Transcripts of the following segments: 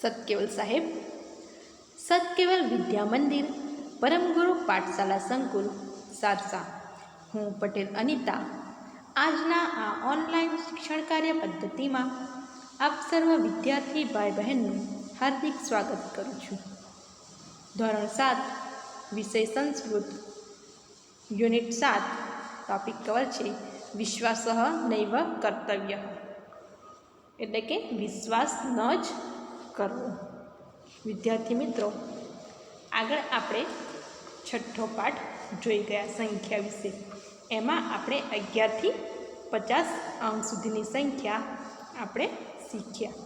સતકેવલ સાહેબ, સતકેવલ વિદ્યા મંદિર, પરમગુરુ પાઠશાલા સંકુલ, સારસા. હું પટેલ અનિતા આજના આ ઓનલાઈન શિક્ષણ કાર્ય પદ્ધતિમાં આપ સર્વ વિદ્યાર્થી ભાઈ બહેનનું હાર્દિક સ્વાગત કરું છું. ધોરણ 7 વિષય સંસ્કૃત, યુનિટ 7, ટોપિક કવર છે વિશ્વાસઃ નૈવ કર્તવ્ય, એટલે કે વિશ્વાસ ન જ કરવો. વિદ્યાર્થી મિત્રો, આગળ આપણે છઠ્ઠો પાઠ જોઈ ગયા સંખ્યા વિશે. એમાં આપણે 11 થી 50 અંક સુધીની સંખ્યા આપણે શીખ્યા.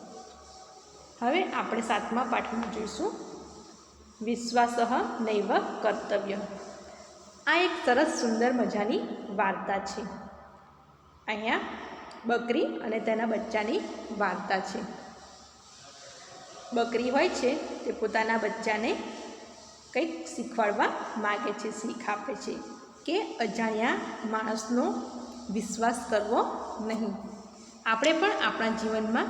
હવે આપણે 7મા પાઠમાં જોઈશું વિશ્વાસઃ નૈવ કર્તવ્ય. આ એક સરસ સુંદર મજાની વાર્તા છે. અહીંયા બકરી અને તેના બચ્ચાની વાર્તા છે. બકરી હોય છે તે પોતાના બચ્ચાને કંઈક શીખવાડવા માગે છે, શીખ આપે છે કે અજાણ્યા માણસનો વિશ્વાસ કરવો નહીં. આપણે પણ આપણા જીવનમાં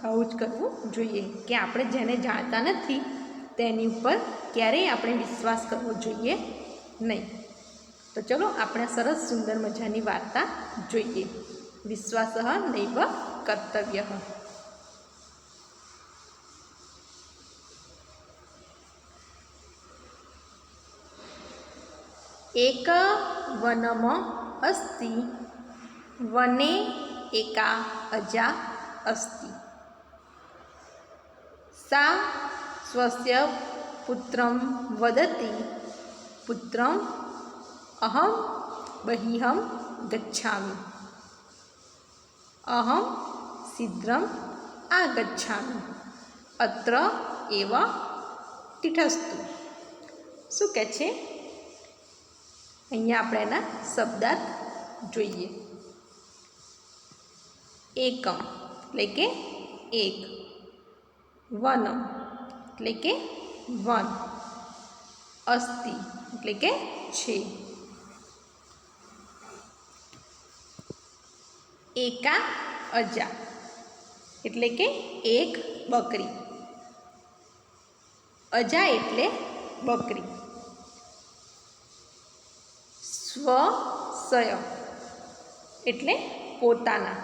આવું જ કરવું જોઈએ કે આપણે જેને જાણતા નથી તેની ઉપર ક્યારેય આપણે વિશ્વાસ કરવો જોઈએ નહીં. તો ચલો આપણે સરસ સુંદર મજાની વાર્તા જોઈએ. વિશ્વાસઃ નૈવ કર્તવ્ય. એક વનમ અસ્તિ, વને એકા અજા અસ્તિ. સા સ્વસ્ય પુત્રમ વદતિ, પુત્રમ અહમ બહિઃ ગચ્છામિ, અહમ શીઘ્રમ આગચ્છામિ, અત્ર એવ તિષ્ઠસ્તુ. શું કહે છે? અહીંયા આપણે એના શબ્દાર્થ જોઈએ. એકમ એટલે કે એક, વનમ એટલે કે વન, અસ્તિ એટલે કે છે, એકા અજા એટલે કે એક બકરી, અજા એટલે બકરી, સ્વસય એટલે પોતાના,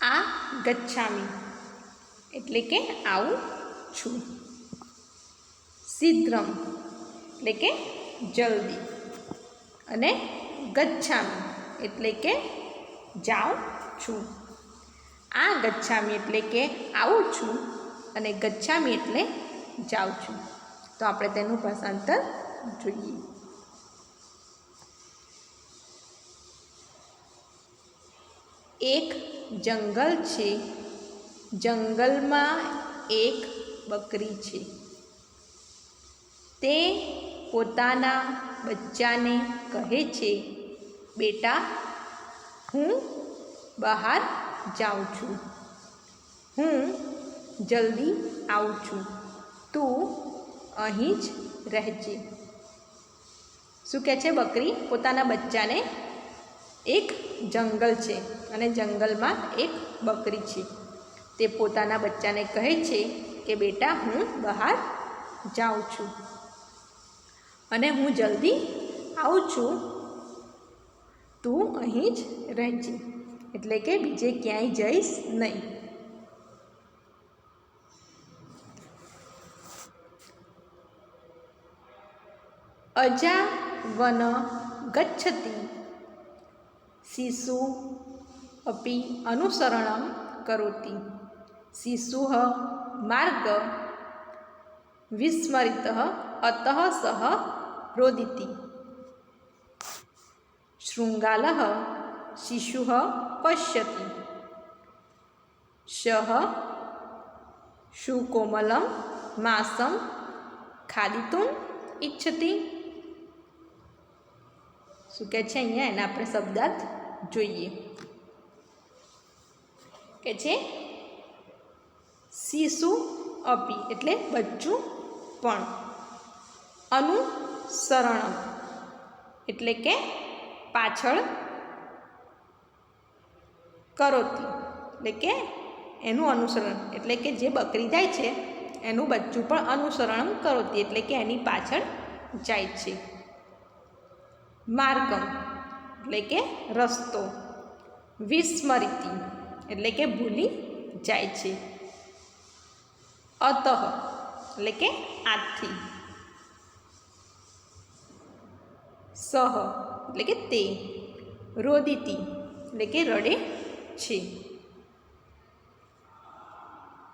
આ ગચ્છામિ એટલે કે આવું છું, શીઘ્રમ એટલે કે જલ્દી, અને ગચ્છામિ એટલે કે જાઉં છું. આ ગચ્છામિ એટલે કે આવું છું અને ગચ્છામિ એટલે જાઉં છું. તો આપણે તેનું ભાષાંતર જોઈએ. એક જંગલ છે, જંગલમાં એક બકરી છે. તે પોતાના બચ્ચાને કહે છે, બેટા, હું બહાર જાઉં છું, હું જલ્દી આવું છું, તું અહીં જ રહેજે. શું કહે છે બકરી પોતાના બચ્ચાને? એક જંગલ છે અને જંગલમાં એક બકરી છે. તે પોતાના બચ્ચાને કહે છે કે બેટા, હું બહાર જાઉં છું અને હું જલ્દી આવું છું, તું અહીં જ રહેજે. એટલે કે બીજે ક્યાંય જઈશ નહીં. અજા વન ગચ્છતિ, શિશુ અપી અનુસરણમ કરોતિ, શિશુઃ માર્ગ વિસ્મરિતઃ અતઃ સઃ રોદિતિ. શૃંગાલઃ શિશુઃ પશ્યતિ, સઃ સુકોમલમ માંસમ ખાદિતુમ ઇચ્છતિ. શું કહે છે અહીંયા? એના આપણે શબ્દાર્થ જોઈએ. કે છે શિશુ અપી એટલે બચ્ચું પણ, અનુસરણ એટલે કે પાછળ, કરોતિ એટલે કે એનું અનુસરણ, એટલે કે જે બકરી જાય છે એનું બચ્ચું પણ અનુસરણ કરોતી, એટલે કે એની પાછળ જાય છે. માર્ગમ એટલે કે રસ્તો. વિસ્મૃતિ એટલે કે ભૂલી જાય છે. અતઃ એટલે કે આથી. સહ એટલે કે તે. રોદિતી એટલે કે રડે છે.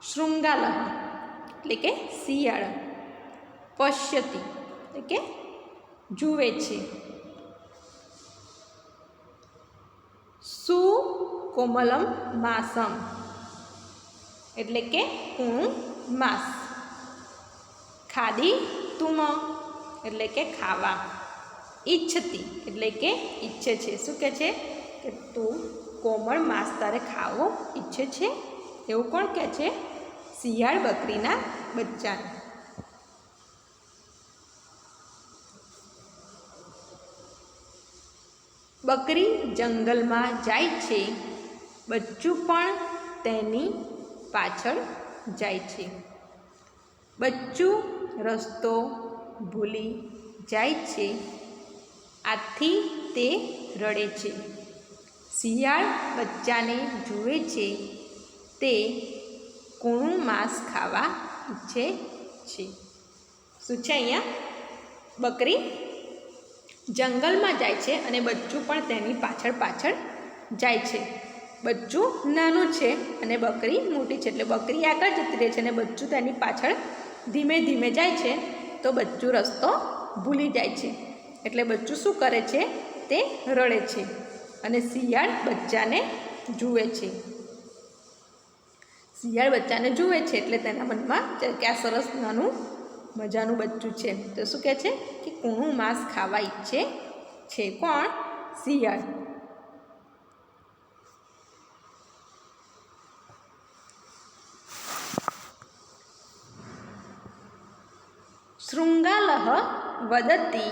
શૃંગાલહ એટલે કે શિયાળ. પશ્યતિ એટલે કે જુએ છે. સુકોમલમ માસમ એટલે કે કૂણું માંસ. ખાદી તુમ એટલે કે ખાવા. ઈચ્છતી એટલે કે ઈચ્છે છે. શું કહે છે કે તું કોમળ માંસ તારે ખાવો ઈચ્છે છે, એવું કોણ કહે છે? શિયાળ બકરીના બચ્ચાને. બકરી જંગલમાં જાય છે, બચ્ચું પણ તેની પાછળ જાય છે. બચ્ચું રસ્તો ભૂલી જાય છે, આથી તે રડે છે. શિયાળ બચ્ચાને જુએ છે, તે કૂણું માંસ ખાવા ઈચ્છે છે. શું છે અહીંયા? બકરી જંગલમાં જાય છે અને બચ્ચું પણ તેની પાછળ પાછળ જાય છે. બચ્ચું નાનું છે અને બકરી મોટી છે, એટલે બકરી આગળ જતી રહે છે અને બચ્ચું તેની પાછળ ધીમે ધીમે જાય છે. તો બચ્ચું રસ્તો ભૂલી જાય છે, એટલે બચ્ચું શું કરે છે? તે રડે છે અને શિયાળ બચ્ચાને જુએ છે. શિયાળ બચ્ચાને જુએ છે એટલે તેના મનમાં કે આ સરસ નાનું મજાનું બચ્ચું છે, તો શું કહે છે કે કૂણું માંસ ખાવા ઈચ્છે છે. કોણ? શિયાળ. શૃંગાલહ વદતિ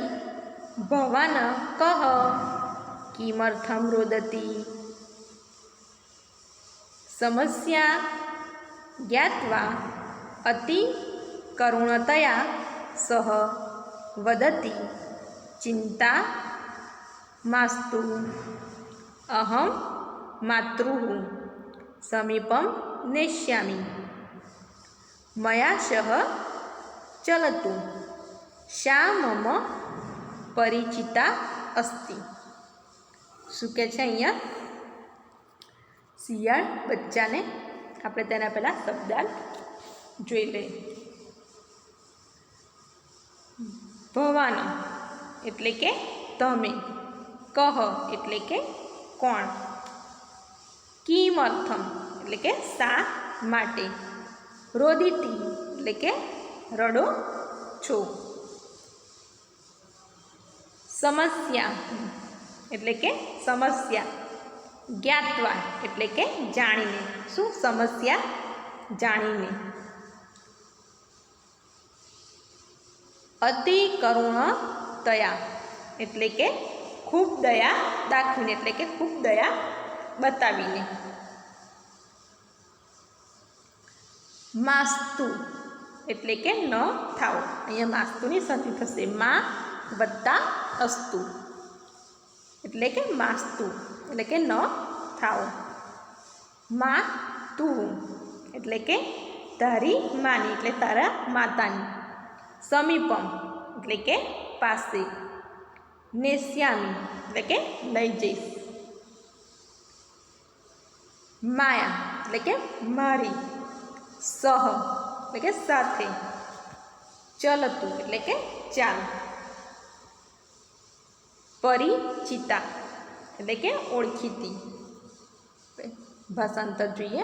ભવાન કહ કિમર્થમ રોદતી. સમસ્યા જ્ઞાત્વા અતિ કરુણતયા સહ વદતિ ચિંતા માસ્તુ અહમ માતૃઃ સમીપમ નેષ્યામિ મયા સહ ચલતુ શા મમ પરિચિતા અસ્તિ. શું કહે છે અહીંયા? શિયાળ બચ્ચાને આપણે તેના પહેલાં શબ્દાર્થ જોઈ લઈએ. ભવાન એટલે કે તમે. કહ એટલે કે કોણ. કિમર્થમ એટલે કે શા માટે. રોદિતી એટલે કે રડો છો. સમસ્યા એટલે કે સમસ્યા. જ્ઞાત્વા એટલે કે જાણીને. શું? સમસ્યા જાણીને. અતિ કરુણતયા એટલે કે ખૂબ દયા દાખવીને, એટલે કે ખૂબ દયા બતાવીને. માસ્તુ એટલે કે ન થાવ. અહીંયા માસ્તુની સંધિ થશે. મા વત્તા અસ્તુ એટલે કે માસ્તુ એટલે કે ન થાવ. મા તું એટલે કે તારી માની, એટલે તારા માતાની. સમીપમ એટલે કે પાસે. નેષ્યામી એટલે કે લઈ જઈશ. માયા એટલે કે મારી. સહ એટલે કે સાથે. ચલતું એટલે કે ચાલ. પરિચિતા એટલે કે ઓળખીતી. ભાષાંતર જોઈએ.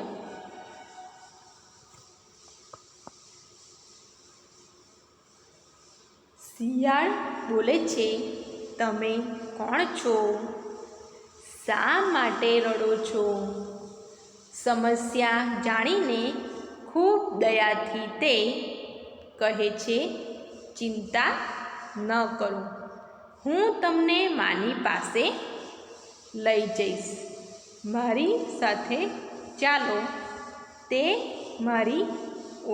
શિયાળ બોલે છે, તમે કોણ છો? શા માટે રડો છો? સમસ્યા જાણીને ખૂબ દયાથી તે કહે છે, ચિંતા ન કરો, હું તમને માની પાસે લઈ જઈશ. મારી સાથે ચાલો, તે મારી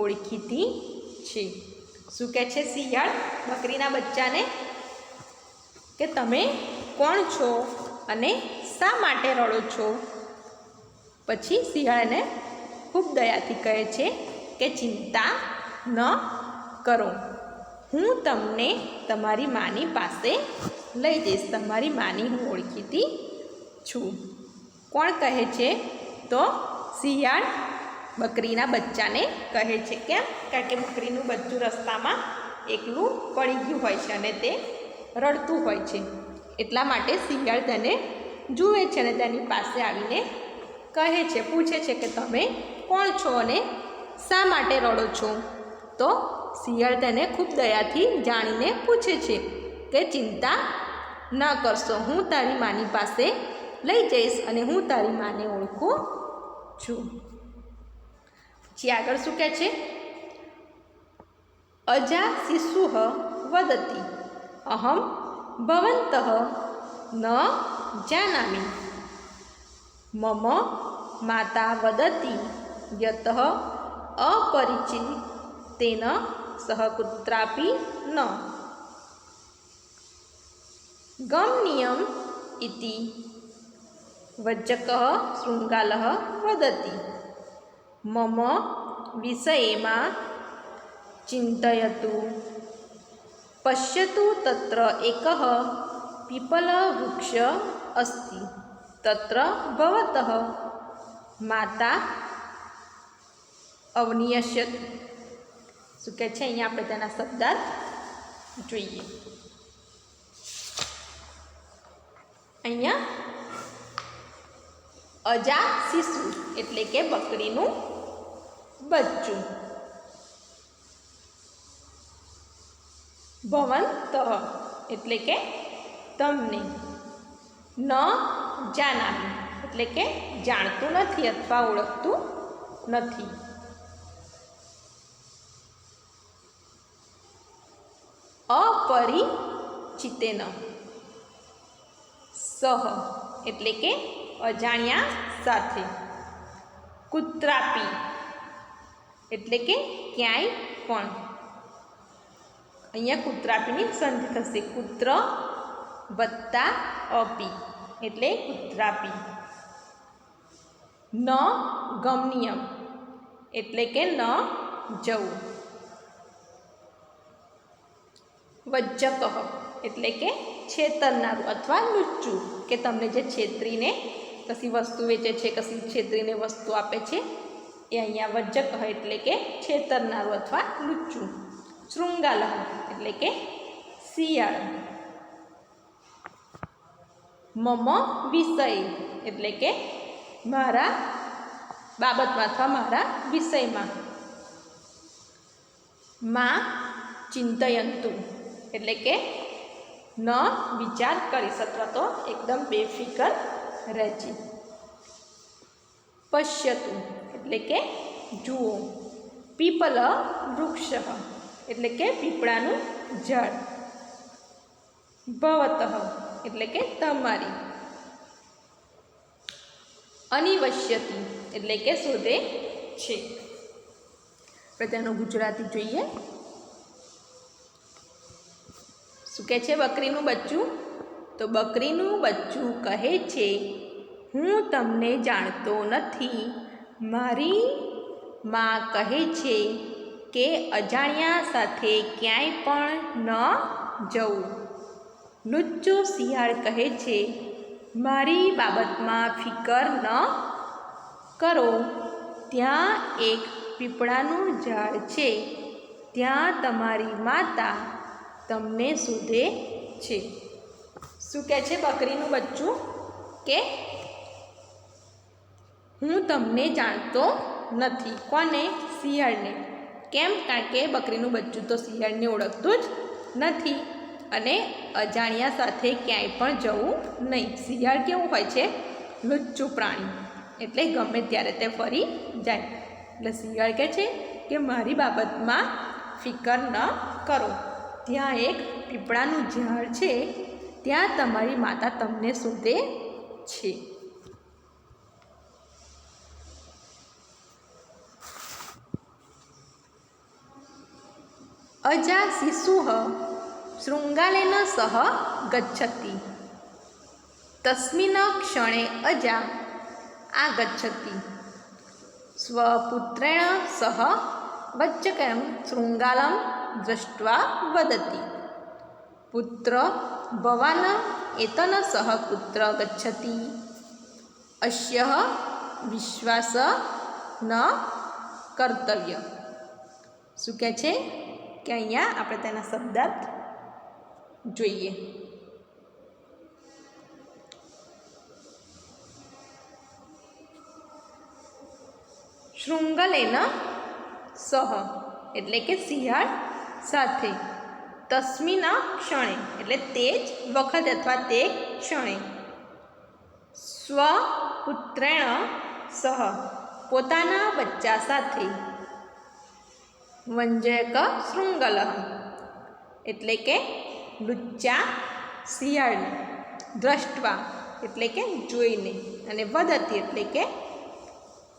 ઓળખીતી છે. શું કહે છે શિયાળ બકરીના બચ્ચાને કે તમે કોણ છો અને શા માટે રડો છો? પછી શિયાળ એને ખૂબ દયાથી કહે છે કે ચિંતા ન કરો, હું તમને તમારી માની પાસે લઈ જઈશ. તમારી માની હું ઓળખીતી છું. કોણ કહે છે? તો શિયાળ બકરીના બચ્ચાને કહે છે. કેમ? કારણ કે બકરીનું બચ્ચું રસ્તામાં એકલું પડી ગયું હોય છે અને તે રડતું હોય છે. એટલા માટે શિયાળ તેને જુએ છે અને તેની પાસે આવીને કહે છે, પૂછે છે કે તમે કોણ છો અને શા માટે રડો છો? તો શિયાળ તેને ખૂબ દયાથી જાણીને પૂછે છે કે ચિંતા ન કરશો, હું તારી માની પાસે લઈ જઈશ અને હું તારી માને ઓળખું છું. પછી આગળ શું કહે છે? અજા શિશુઃ વદતિ અહમ ભવંતઃ ન જાનામિ મમ માતા વદતિ યતઃ અપરિચિતેન સહ કુત્રાપી ન ગમનીયમ ઇતિ વજ્જકઃ શૃંગાલઃ વદતિ મમ વિષયેમાં ચિંતયતુ પશ્યતુ તત્ર એકઃ પીપલવૃક્ષ અસ્તિ તત્ર ભવતઃ માતા અવનિયસ્યત. શું કહે છે? અહીંયા આપણે તેના શબ્દાર્થ જોઈએ. અહીંયા અજા શિશુ એટલે કે બકરીનું બચ્ચું, ભવંતઃ એટલે કે તમને, ન જાનામિ એટલે કે જાણતું નથી અથવા ઓળખતું નથી. અપરિચિતેન સહ એટલે કે અજાણ્યા સાથે, કુત્રાપી એટલે કે ક્યાંય પણ. અહીંયા કુત્રાપીની સંધિ થશે. કુત્ર વત્તા અપી એટલે કુત્રાપી. ન ગમનીયમ એટલે કે ન જવું. વજ્જકઃ એટલે કે છેતરનારું અથવા લુચ્ચું, કે તમને જે છેતરીને કશી વસ્તુ વેચે છે, કશી છેતરીને વસ્તુ આપે છે, એ અહીંયા વજ્જકઃ એટલે કે છેતરનારું અથવા લુચ્ચું. શૃંગાલઃ એટલે કે શિયાળ. મમ વિષય એટલે કે મારા બાબતમાં અથવા મારા વિષયમાં. માં ચિંતયંતુ એટલે કે ન વિચાર કરીશ અથવા તો એકદમ બેફિકર રહેજે. પશ્યતુ એટલે કે જુઓ. પીપલ વૃક્ષ એટલે કે પીપળાનું ઝાડ. ભવતઃ એટલે કે તમારી. અનિવશ્યતિ એટલે કે શોધે છે. આપણે તેનું ગુજરાતી જોઈએ. શું કહે છે બકરીનું બચ્ચું? તો બકરીનું બચ્ચું કહે છે, હું તમને જાણતો નથી. મારી માં કહે છે કે અજાણ્યા સાથે ક્યાંય પણ ન જવું. લુચ્ચો શિયાળ કહે છે, મારી બાબતમાં ફિકર ન કરો. ત્યાં એક પીપળાનું ઝાડ છે, ત્યાં તમારી માતા તમને શોધે છે. શું કહે છે બકરીનું બચ્ચું? કે હું તમને જાણતો નથી. કોને? શિયાળને. કેમ? કારણ કે બકરીનું બચ્ચું તો શિયાળને ઓળખતું જ નથી અને અજાણ્યા સાથે ક્યાંય પણ જવું નહીં. શિયાળ કેવું હોય છે? લુચ્ચું પ્રાણી, એટલે ગમે ત્યારે તે ફરી જાય. એટલે શિયાળ કહે છે કે મારી બાબતમાં ફિકર ન કરો. ત્યાં એક પીપળાનું ઝાડ છે, ત્યાં તમારી માતા તમને શોધે છે. अजा शिशुः शृङ्गालेन सह गच्छति। तस्मिन् क्षणे अजा आगच्छति। स्वपुत्रेण सह वच्चकं शृङ्गालं दृष्ट्वा वदति, पुत्र भवान् एतेन सह कुत्र गच्छति? अस्य विश्वास न कर्तव्य। શું કહે છે કે અહીંયા આપણે તેના શબ્દાર્થ જોઈએ. શૃંગલેન સહ એટલે કે શિયાળ સાથે, તસ્મિન ક્ષણે એટલે તે જ વખતે અથવા તે ક્ષણે, સ્વપુત્રેણ સહ પોતાના બચ્ચા સાથે, વંજક શૃંગલ એટલે કે લુચ્ચા શિયાળને, દ્રષ્ટવા એટલે કે જોઈને, અને વદતી એટલે કે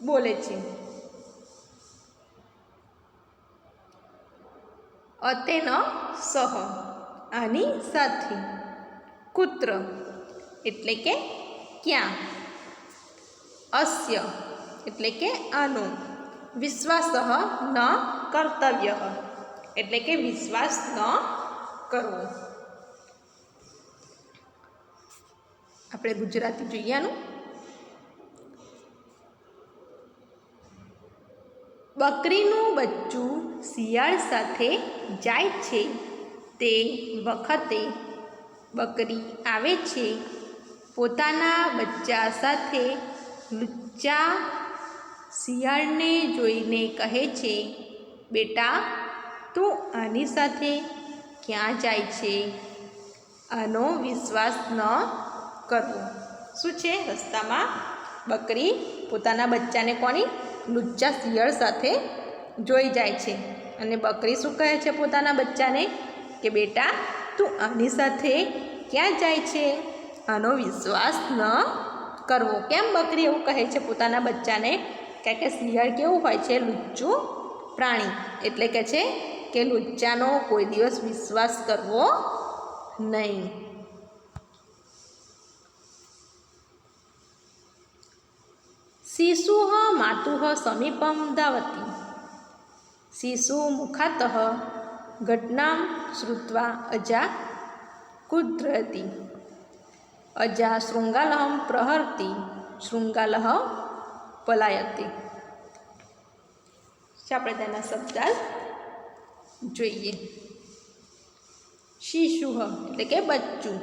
બોલે છે. અતેન સહ આની સાથે, કુત્ર એટલે કે ક્યાં, અસ્ય એટલે કે આનો, વિશ્વાસ ન કર્તવ્ય એટલે કે વિશ્વાસ ન કરવો. આપણે ગુજરાતી જોઈએ આનું. બકરીનું બચ્ચું શિયાળ સાથે જાય છે તે વખતે બકરી આવે છે, પોતાના બચ્ચા સાથે લુચ્ચા શિયાળને જોઈને કહે છે, બેટા તું આની સાથે ક્યાં જાય છે? આનો વિશ્વાસ ન કરવો. શું છે? રસ્તામાં બકરી પોતાના બચ્ચાને કોની? લુચ્ચા શિયાળ સાથે જોઈ જાય છે, અને બકરી શું કહે છે પોતાના બચ્ચાને કે બેટા તું આની સાથે ક્યાં જાય છે? આનો વિશ્વાસ ન કરવો. કેમ બકરી એવું કહે છે પોતાના બચ્ચાને? કારણ કે શિયાળ કેવું હોય છે? લુચ્ચું પ્રાણી. એટલે કે છે કે લુચ્ચાનો કોઈ દિવસ વિશ્વાસ કરવો નહીં. શિશુઃ માતુઃ સમીપં ધાવતિ. શિશુ મુખાતઃ ઘટનાં શ્રુત્વા અજા કુર્વતી. અજા શૃંગાલં પ્રહરતિ, શૃંગાલઃ પલાયતિ. આપણે તેના શબ્દાર્થ જોઈએ. શિશુઃ એટલે કે બચ્ચું,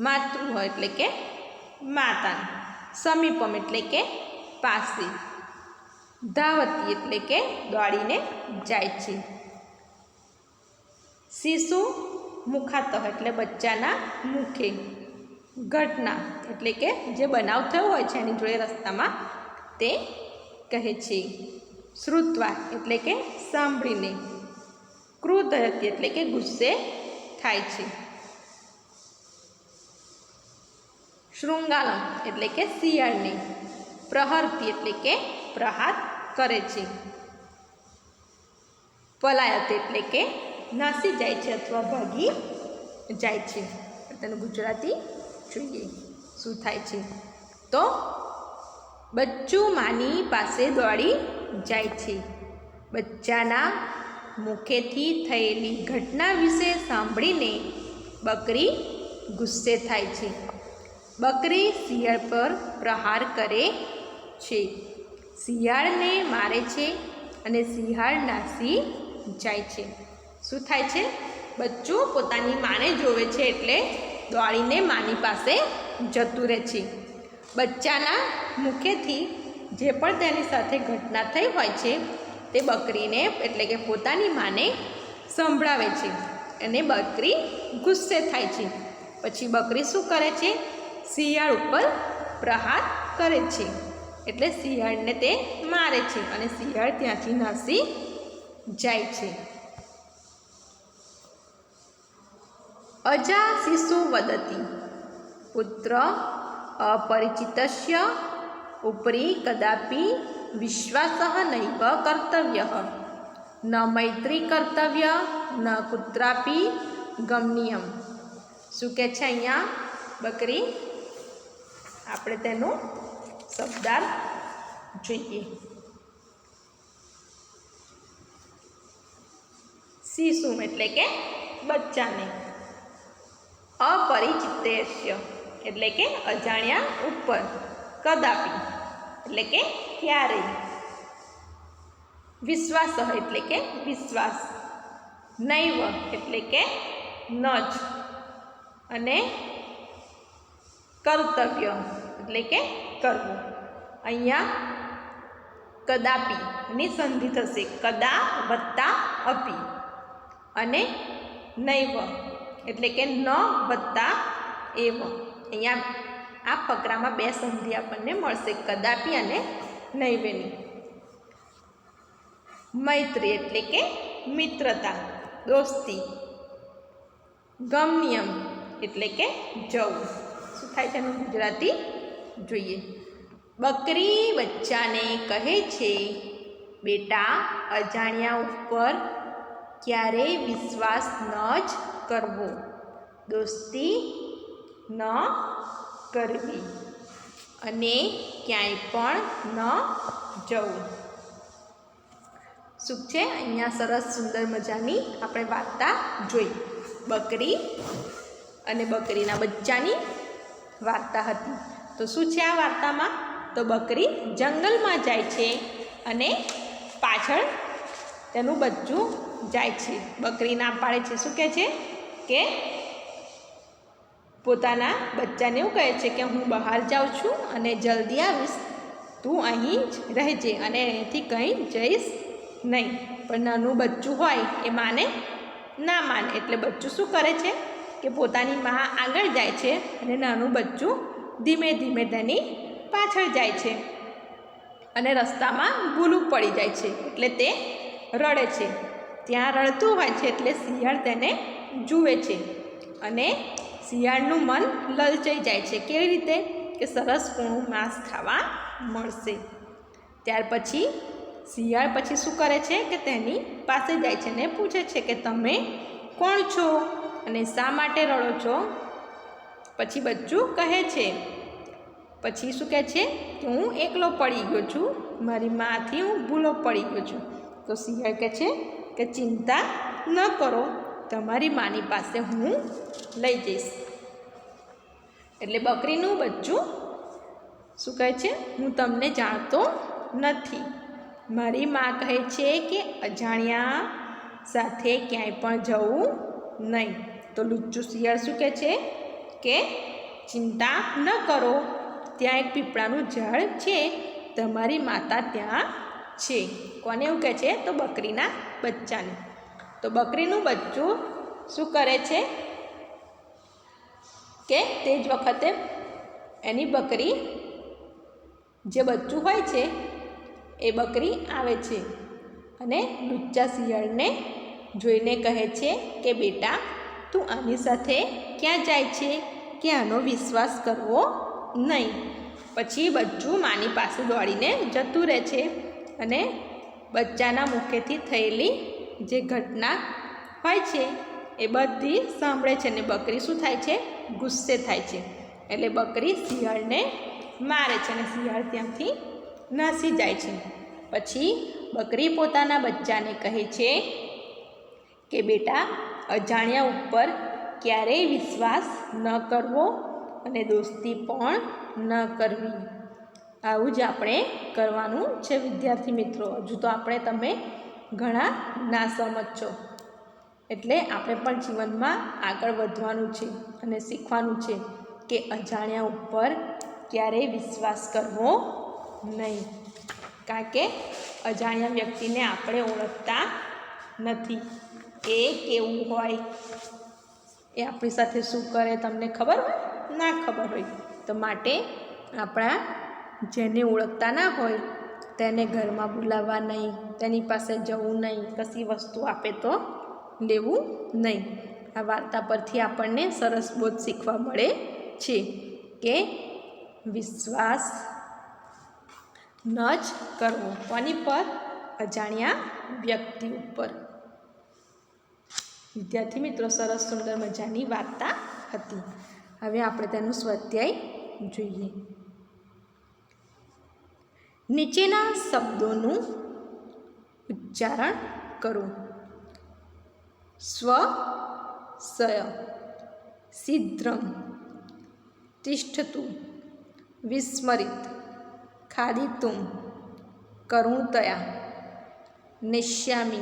માતૃ એટલે કે માતા, સમીપમ એટલે કે પાસે, ધાવતી એટલે કે દોડીને જાય છે. શિશુ મુખાતઃ એટલે બચ્ચાના મુખે, ઘટના એટલે કે જે બનાવ થયો હોય છે એની જોડે રસ્તામાં તે કહે છે. શ્રુત્વા એટલે કે સાંભળીને, ક્રુધયતિ એટલે કે ગુસ્સે થાય છે. શૃંગાલમ એટલે કે શિયાળને, પ્રહરતી એટલે કે પ્રહાર કરે છે. પલાયત એટલે કે નાસી જાય છે અથવા ભાગી જાય છે. તેનું ગુજરાતી જોઈએ શું થાય છે. તો બચ્ચું માની પાસે દોડી જાય છે. બચ્ચાના મુખેથી થયેલી ઘટના વિશે સાંભળીને બકરી ગુસ્સે થાય છે. બકરી શિયાળ પર પ્રહાર કરે છે, શિયાળને મારે છે અને શિયાળ નાસી જાય છે. શું થાય છે? બચ્ચું પોતાની માને જોવે છે એટલે દોડીને માની પાસે જતું રહે છે. બચ્ચાના મુખેથી જે પણ તેની સાથે ઘટના થઈ હોય છે તે બકરીને એટલે કે પોતાની માને સંભળાવે છે અને બકરી ગુસ્સે થાય છે. પછી બકરી શું કરે છે? શિયાળ ઉપર પ્રહાર કરે છે એટલે શિયાળને તે મારે છે અને શિયાળ ત્યાંથી નાસી જાય છે. અજા શિશુ વદતિ, પુત્ર અપરિચિતસ્ય ઉપરી કદાપી વિશ્વાસઃ નૈવ કર્તવ્યઃ. ન મૈત્રી કર્તવ્ય ન કુત્રાપી ગમનીયમ. શું કહે છે અહીંયા બકરી? આપણે તેનો શબ્દાર્થ જોઈએ. શિશુમ એટલે કે બચ્ચાને, અપરિચિતેસ્ય એટલે કે અજાણ્યા ઉપર, કદાપી એટલે કે ક્યારેય, વિશ્વાસ એટલે કે વિશ્વાસ, નૈવ એટલે કે ન જ, અને કર્તવ્ય એટલે કે કરવું. અહીંયા કદાપી ની સંધિ થશે, કદા વત્તા અપી, અને નૈવ એટલે કે ન વત્તા એવ. અહીંયા આ ફકરામાં બે સંધિ આપણને મળશે, કદાપી અને નૈવેની. મૈત્રી એટલે કે મિત્રતા, દોસ્તી. ગમનિયમ એટલે કે જવું. શું થાય છે એનું ગુજરાતી જોઈએ. બકરી બચ્ચાને કહે છે, બેટા અજાણ્યા ઉપર ક્યારેય વિશ્વાસ ન જ કરવો, દોસ્તી ન કરવી, અને ક્યાંય પણ ન જવું. શું છે અહીંયા સરસ સુંદર મજાની આપણે વાર્તા જોઈ. બકરી અને બકરીના બચ્ચાની વાર્તા હતી. તો શું છે આ વાર્તામાં? તો બકરી જંગલમાં જાય છે અને પાછળ તેનું બચ્ચું જાય છે. બકરી ના પાડે છે, શું કહે છે કે પોતાના બચ્ચાને એવું કહે છે કે હું બહાર જાઉં છું અને જલ્દી આવીશ, તું અહીં જ રહેજે અને અહીંથી કંઈ જઈશ નહીં. પણ નાનું બચ્ચું હોય એ માને ના માને, એટલે બચ્ચું શું કરે છે કે પોતાની મા આગળ જાય છે અને નાનું બચ્ચું ધીમે ધીમે તેની પાછળ જાય છે, અને રસ્તામાં ભૂલું પડી જાય છે એટલે તે રડે છે. ત્યાં રડતું હોય છે એટલે શિયાળ તેને જુએ છે, અને શિયાળનું મન લલચાઈ જાય છે. કેવી રીતે? કે સરસ કૂણું માંસ ખાવા મળશે. ત્યાર પછી શિયાળ પછી શું કરે છે કે તેની પાસે જાય છે ને પૂછે છે કે તમે કોણ છો અને શા માટે રડો છો? પછી બચ્ચું કહે છે, પછી શું કહે છે કે હું એકલો પડી ગયો છું, મારી માથી હું ભૂલો પડી ગયો છું. તો શિયાળ કહે છે કે ચિંતા ન કરો, તમારી માની પાસે હું લઈ જઈશ. એટલે બકરીનું બચ્ચું શું કહે છે? હું તમને જાણતો નથી. મારી મા કહે છે કે અજાણ્યા સાથે ક્યાંય પણ જવું નહીં. તો લુચ્ચું શિયાળ શું કહે છે કે ચિંતા ન કરો, ત્યાં એક પીપળાનું ઝાડ છે, તમારી માતા ત્યાં છે. કોને એવું કહે છે? તો બકરીના બચ્ચાને. તો બકરીનું બચ્ચું શું કરે છે કે તે જ વખતે એની બકરી જે બચ્ચું હોય છે એ બકરી આવે છે અને લુચ્ચા શિયાળને જોઈને કહે છે કે બેટા તું આની સાથે ક્યાં જાય છે કે આનો વિશ્વાસ કરવો નહીં. પછી બચ્ચું માની પાસે દોડીને જતું રહે છે અને બચ્ચાના મુખેથી થયેલી જે ઘટના હોય છે એ બધી સાંભળે છે, અને બકરી શું થાય છે? ગુસ્સે થાય છે. એટલે બકરી શિયાળને મારે છે અને શિયાળ ત્યાંથી નાસી જાય છે. પછી બકરી પોતાના બચ્ચાને કહે છે કે બેટા અજાણ્યા ઉપર ક્યારેય વિશ્વાસ ન કરવો અને દોસ્તી પણ ન કરવી. આવું જ આપણે કરવાનું છે વિદ્યાર્થી મિત્રો. હજુ તો તમે ઘણા ના સમજ છો, એટલે આપણે પણ જીવનમાં આગળ વધવાનું છે અને શીખવાનું છે કે અજાણ્યા ઉપર ક્યારેય વિશ્વાસ કરવો નહીં. કારણ કે અજાણ્યા વ્યક્તિને આપણે ઓળખતા નથી. એ કેવું હોય, એ આપણી સાથે શું કરે તમને ખબર હોય? ના ખબર હોય. તો માટે આપણા જેને ઓળખતા ના હોય તેને ઘરમાં બોલાવવા નહીં, તેની પાસે જવું નહીં, કશી વસ્તુ આપે તો લેવું નહીં. આ વાર્તા પરથી આપણને સરસ બોધ શીખવા મળે છે કે વિશ્વાસ ન જ કરવો. કોની પર? અજાણ્યા વ્યક્તિ ઉપર. વિદ્યાર્થી મિત્રો, સરસ સુંદર મજાની વાર્તા હતી. હવે આપણે તેનું સ્વાધ્યાય જોઈએ. નીચેના શબ્દોનું ઉચ્ચારણ કરો. સ્વ સય, સિદ્ધ્રમ, તિષ્ઠતું, વિસ્મરિત, ખાદિતુમ, કરુણતયા, નેષ્યામિ,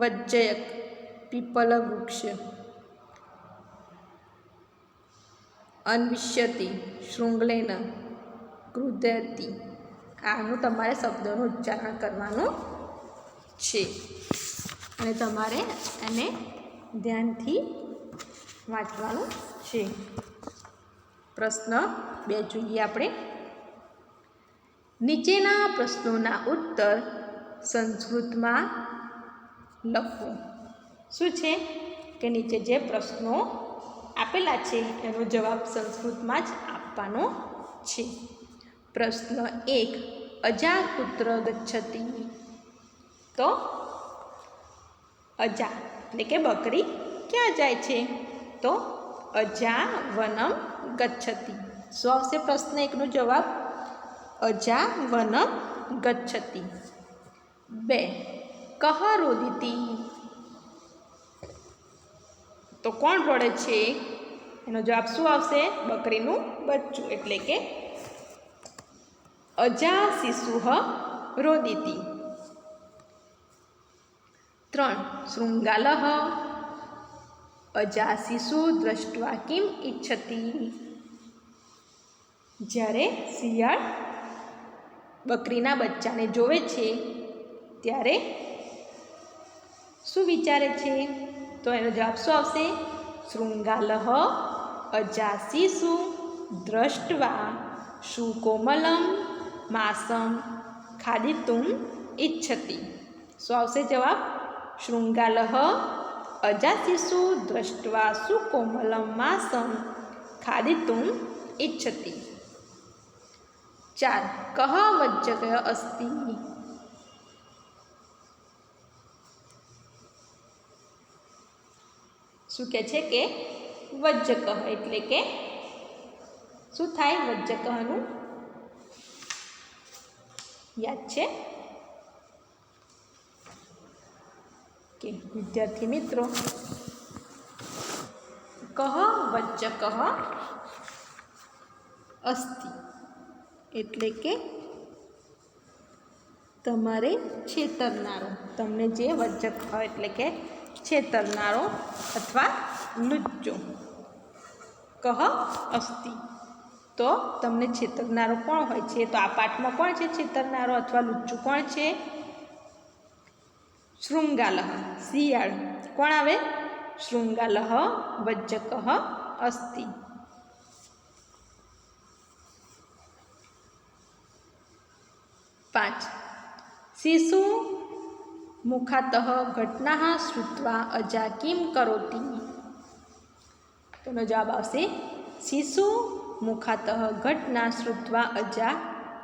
વજ્જયક, પીપલવૃક્ષ, અન્વિષ્યતિ, શૃંગલેન, ક્રુધયતિ. આનું તમારે શબ્દોનું ઉચ્ચારણ કરવાનું છે અને તમારે એને ધ્યાનથી વાંચવાનું છે. પ્રશ્ન 2 જોઈએ આપણે. નીચેના પ્રશ્નોના ઉત્તર સંસ્કૃતમાં લખો. શું છે કે નીચે જે પ્રશ્નો આપેલા છે એનો જવાબ સંસ્કૃતમાં જ આપવાનો છે. પ્રશ્ન 1, અજા કુત્ર ગચ્છતિ? તો અજા એટલે કે બકરી ક્યાં જાય છે? તો અજા વનમ ગચ્છતિ. શું આવશે પ્રશ્ન 1 નો જવાબ? અજા વનમ ગચ્છતિ. 2, કહ રોદિતિ? તો કોણ રડે છે? એનો જવાબ શું આવશે? બકરીનું બચ્ચું એટલે કે અજા શિશુઃ રોદિતિ. 3, શૃંગાલઃ અજા શિશુ દ્રષ્ટવા કિમ ઇચ્છતિ? જ્યારે શિયાળ બકરીના બચ્ચાને જોવે છે ત્યારે શું વિચારે છે? તો એનો જવાબ શું આવશે? શૃંગાલઃ અજા શિશુ દ્રષ્ટવા સુકોમલમ માસમ ખાદિતુમ ઇચ્છતિ. શું આવશે જવાબ? શૃંગાલઃ અજા શિશુ દ્રષ્ટવા સુકોમલમ માસમ ખાદિતુમ ઇચ્છતિ. 4, કહ વજ્જક અસ્તિ? શું કહે છે કે વજ્જક એટલે કે શું થાય? વજ્જકનું યાદ છે કે વિદ્યાર્થી મિત્રો? કહ વજ્જક અસ્તિ એટલે કે તમારે છેતરનારો, તમને જે વજ્જક હોય એટલે કે છેતરનારો અથવા લુચ્ચો. કહ અસ્તિ તો તમને છેતરનારો કોણ હોય છે? તો આ પાઠમાં કોણ છે છેતરનારો અથવા લુચ્ચું કોણ છે? શૃંગાલઃ શિયાળ. કોણ આવે? શૃંગાલઃ વજ્જક અસ્તિ. 5, શિશુ મુખાતઃ ઘટનાઃ શ્રુત્વા અજા કિમ કરોતિ? તેનો જવાબ આવશે શિશુ મુખાતઃ ઘટના શ્રુત્વા અજા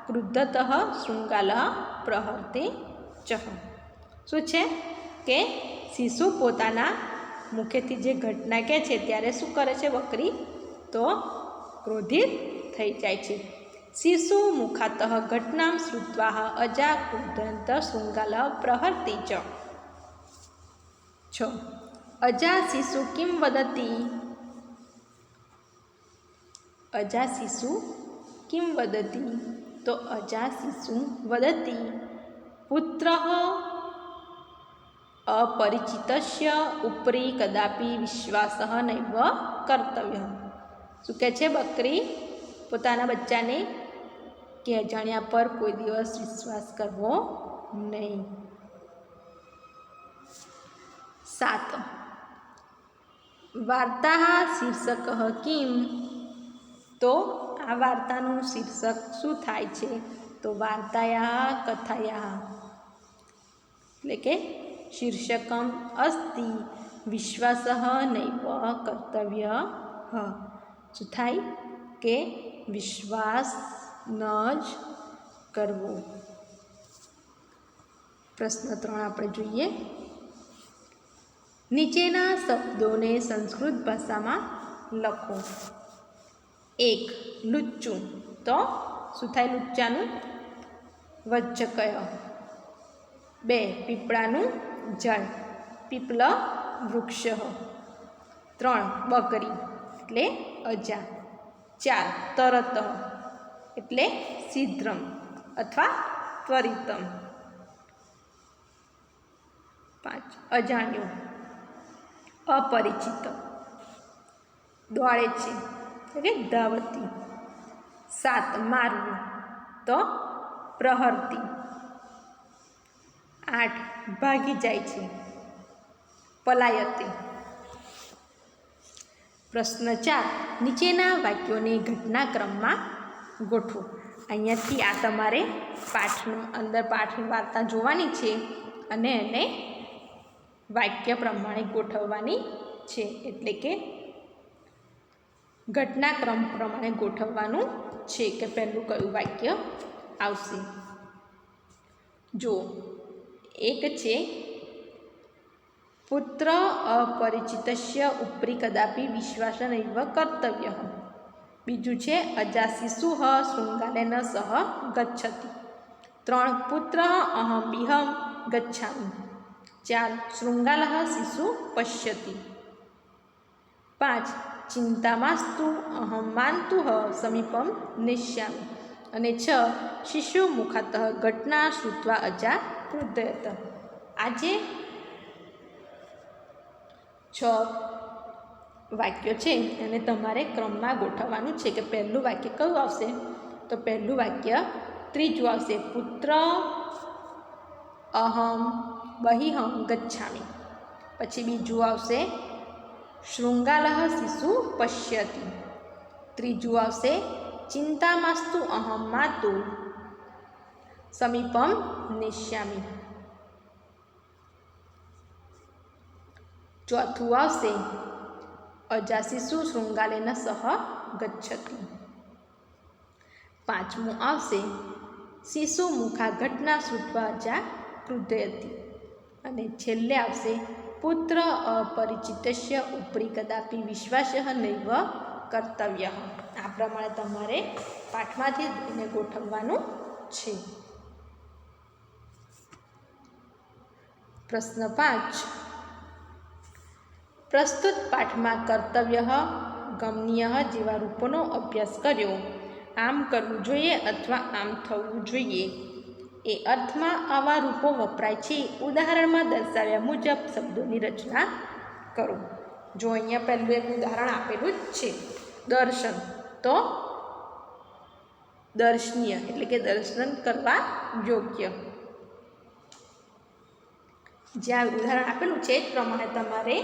ક્રુદ્ધતઃ શૃંગાલઃ પ્રહર્તે ચ. શું છે કે શિશુ પોતાના મુખેથી જે ઘટના કહે છે ત્યારે શું કરે છે બકરી? તો ક્રોધિત થઈ જાય છે. શિશુ મુખાતઃ ઘટનાં શ્રુત્વા અજા ક્રુદ્ધત શૃંગાલઃ પ્રહર્તિ ચ. 6, અજા શિશુ કિમ વદતિ? અજા શિશુ કિમ વદતિ? તો અજા શિશુ વદતિ પુત્રઃ અપરિચિતસ્ય ઉપરી કદાપી વિશ્વાસઃ નૈવ કર્તવ્યઃ. શું કહે છે બકરી પોતાના બચ્ચાને? કે અજાણ્યા પર કોઈ દિવસ વિશ્વાસ કરવો નહીં. 7, વાર્તા શીર્ષક કિમ? તો આ વાર્તાનું શીર્ષક શું થાય છે? તો વાર્તાયા કથાયા એટલે કે શીર્ષકમ અસ્તિ વિશ્વાસઃ નૈવ કર્તવ્યઃ. શું થાય કે વિશ્વાસ ન જ કરવો. પ્રશ્ન 3 આપણે જોઈએ. નીચેના શબ્દોને સંસ્કૃત ભાષામાં લખો. 1. લુચ્ચું. તો શું થાય લુચ્ચાનું? વજ્જકય. 2. પીપળાનું ઝાડ. પીપલ વૃક્ષ. 3. બકરી એટલે અજા. 4. તરત એટલે શીઘ્રમ અથવા ત્વરિતમ. 5. અજાણ્યું અપરિચિત. દોડે છે એટલે ધાવતી. 7. મારવું તો પ્રહરતી. 8. ભાગી જાય છે પલાયતી. પ્રશ્ન 4. નીચેના વાક્યોને ઘટનાક્રમમાં ગોઠવો. અહીંયાથી આ તમારે પાઠની વાર્તા જોવાની છે અને એને વાક્ય પ્રમાણે ગોઠવવાની છે. એટલે કે ઘટનાક્રમ પ્રમાણે ગોઠવવાનું છે કે પહેલું કયું વાક્ય આવશે. જો એક છે પુત્ર અપરિચિતસ્ય ઉપરી કદાપી વિશ્વાસ નૈવ કર્તવ્ય. બીજું છે અજાશિશુ શૃંગાલેન સહ ગચ્છતિ. 3. પુત્ર અહમ બિહમ ગચ્છામિ. 4. શૃંગાલ શિશુ પશ્યતિ. 5. ચિંતામાસ્તુ અહમ માનતુ સમીપમ નેષ્યામિ. અને 6. શિશુ મુખાત ઘટના શ્રુત્વા અજા ક્રુધ્યત. આજે 6 વાક્યો છે એને તમારે ક્રમમાં ગોઠવવાનું છે કે પહેલું વાક્ય કયું આવશે? તો પહેલું વાક્ય ત્રીજું આવશે પુત્ર અહમ બહિહમ ગચ્છામિ. પછી બીજું આવશે શૃંગાલ શિશુ પશ્યતિ. ત્રીજું આવશે ચિંતામાસ્તુ અહમ માતુ સમીપમ નેષ્યામિ. ચોથું આવશે અજાશિશુ શૃંગાલેન સહ ગચ્છતિ. 5મું આવશે શિશુ મુખા ઘટના શ્રુત્વા અજા ક્રુધ્યતિ. અને છેલ્લે આવશે પુત્ર અપરિચિતસ્ય ઉપરી કદાપી વિશ્વાસ નૈવ કર્તવ્ય. આ પ્રમાણે તમારે પાઠમાંથી એને ગોઠવવાનું છે. પ્રશ્ન 5. પ્રસ્તુત પાઠમાં કર્તવ્ય ગમનીય જેવા રૂપોનો અભ્યાસ કર્યો. આમ કરવું જોઈએ અથવા આમ થવું જોઈએ એ અર્થમાં આવા રૂપો વપરાય છે. ઉદાહરણમાં દર્શાવ્યા મુજબ શબ્દોની રચના કરો. જો અહીંયા પહેલું એક ઉદાહરણ આપેલું જ છે દર્શન. તો દર્શનીય એટલે કે દર્શન કરવા યોગ્ય. જ્યાં ઉદાહરણ આપેલું છે એ પ્રમાણે તમારે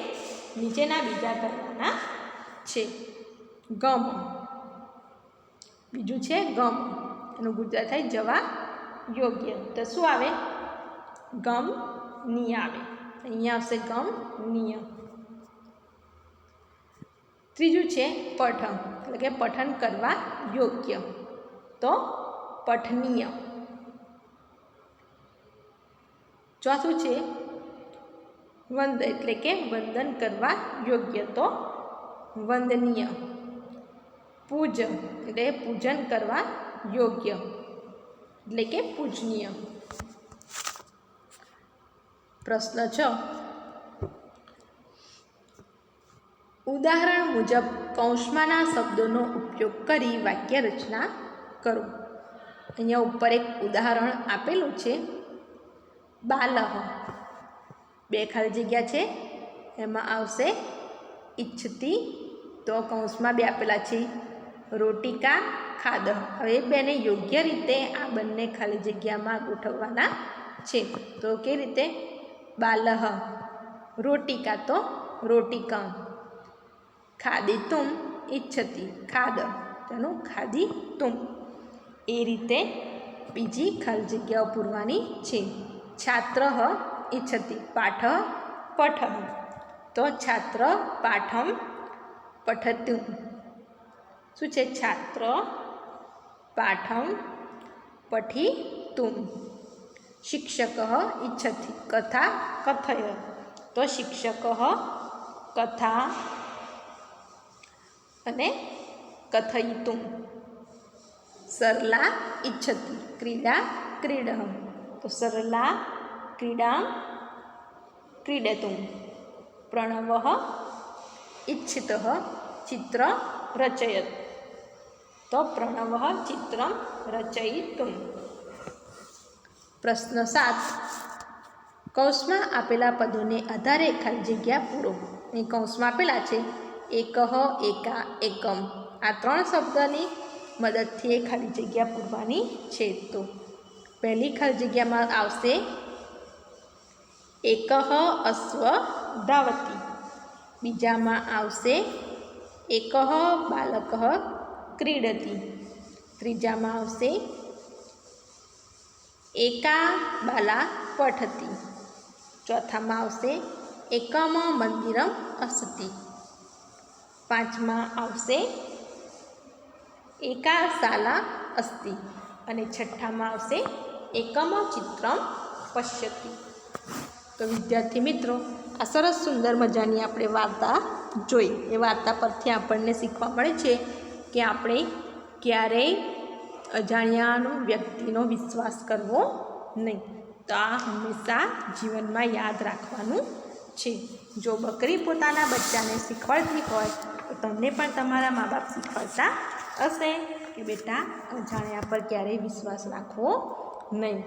નીચેના બીજા કરવાના છે. ગમ. બીજું છે ગમ. એનું ગુજરાત થાય જવા યોગ્ય. તો શું આવે? ગમ નિય આવે. અહીંયા આવશે ગમ નિય. ત્રીજું છે પઠન એટલે કે પઠન કરવા યોગ્ય. તો પઠનીય. ચોથું છે વંદ એટલે કે વંદન કરવા યોગ્ય. તો વંદનીય. પૂજ એટલે પૂજન કરવા યોગ્ય એટલે કે પૂજનીય. પ્રશ્ન 6. ઉદાહરણ મુજબ કૌંસમાંના શબ્દોનો ઉપયોગ કરી વાક્ય રચના કરો. અહીંયા ઉપર એક ઉદાહરણ આપેલું છે બાલહ. 2 ખાલી જગ્યા છે એમાં આવશે ઈચ્છતી. તો કૌંસમાં 2 આપેલા છે રોટિકા ખાદ. હવે બેને યોગ્ય રીતે આ બંને ખાલી જગ્યામાં ગોઠવવાના છે. તો કેવી રીતે? બાલહ રોટિકા તો રોટિકમ. ખાદિતુમ ઈચ્છતી ખાદ તેનું ખાદિતુમ. એ રીતે બીજી ખાલી જગ્યાઓ પૂરવાની છે. છાત્ર ઈચ્છતી પાઠ પઠ. તો છાત્ર પાઠમ પઠતું. શું છે? છાત્ર પાઠમ પઠિતુમ. શિક્ષકઃ ઇચ્છતિ કથા કથય તો શિક્ષકઃ કથા અને કથયિતુમ. સરલા ઇચ્છતિ ક્રીડા ક્રીડહ તો સરલા ક્રીડા ક્રીડતુમ. પ્રણવઃ ઇચ્છિતઃ ચિત્ર રચયત તો પ્રણવઃ ચિત્રમ રચયિતુમ. પ્રશ્ન 7. કૌંસમાં આપેલા પદોને આધારે ખાલી જગ્યા પૂરો. અહીં કૌંસમાં આપેલા છે એકઃ, એકા, એકમ. આ 3 શબ્દની મદદથી એ ખાલી જગ્યા પૂરવાની છે. તો પહેલી ખાલી જગ્યામાં આવશે એકઃ અશ્વ ધાવતિ. બીજામાં આવશે એકઃ બાલકઃ ક્રીડતિ. ત્રીજામાં આવશે એકા બાલા પઠતિ. ચોથામાં આવશે એકમ મંદિરમ અસ્તિ. પાંચમાં આવશે એકા શાલા અસ્તિ અને છઠ્ઠામાં આવશે એકમ ચિત્રમ પશ્યતિ. તો વિદ્યાર્થી મિત્રો, આ સરસ સુંદર મજાની આપણે વાર્તા જોઈ. એ વાર્તા પરથી આપણને શીખવા મળે છે કે આપણે ક્યારેય અજાણ્યાનો વ્યક્તિનો વિશ્વાસ કરવો નહીં. તો આ હંમેશા જીવનમાં યાદ રાખવાનું છે. જો બકરી પોતાના બચ્ચાને શીખવાડતી હોય તો તમને પણ તમારા મા બાપ શીખવાડતા હશે કે બેટા અજાણ્યા પર ક્યારેય વિશ્વાસ રાખવો નહીં.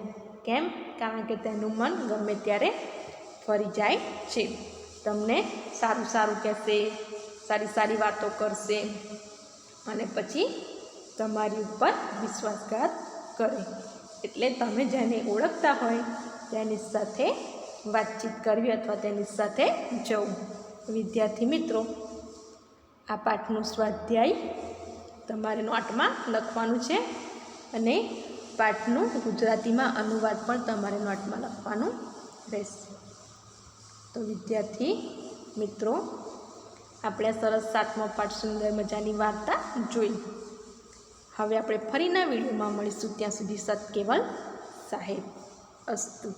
કેમ? કારણ કે તેનું મન ગમે ત્યારે ફરી જાય છે. તમને સારું સારું કહેશે, સારી સારી વાતો કરશે અને પછી તમારી ઉપર વિશ્વાસઘાત કરે. એટલે તમે જેને ઓળખતા હોય તેની સાથે વાતચીત કરવી અથવા તેની સાથે જવું. વિદ્યાર્થી મિત્રો, આ પાઠનું સ્વાધ્યાય તમારે નોટમાં લખવાનું છે અને પાઠનું ગુજરાતીમાં અનુવાદ પણ તમારે નોટમાં લખવાનું રહેશે. તો વિદ્યાર્થી મિત્રો, આપણે સરસ 7મો પાઠ સુંદર મજાની વાર્તા જોઈ. હવે આપણે ફરીના વિડીયોમાં મળીશું. ત્યાં સુધી સત કેવલ સાહેબ અસ્તુ.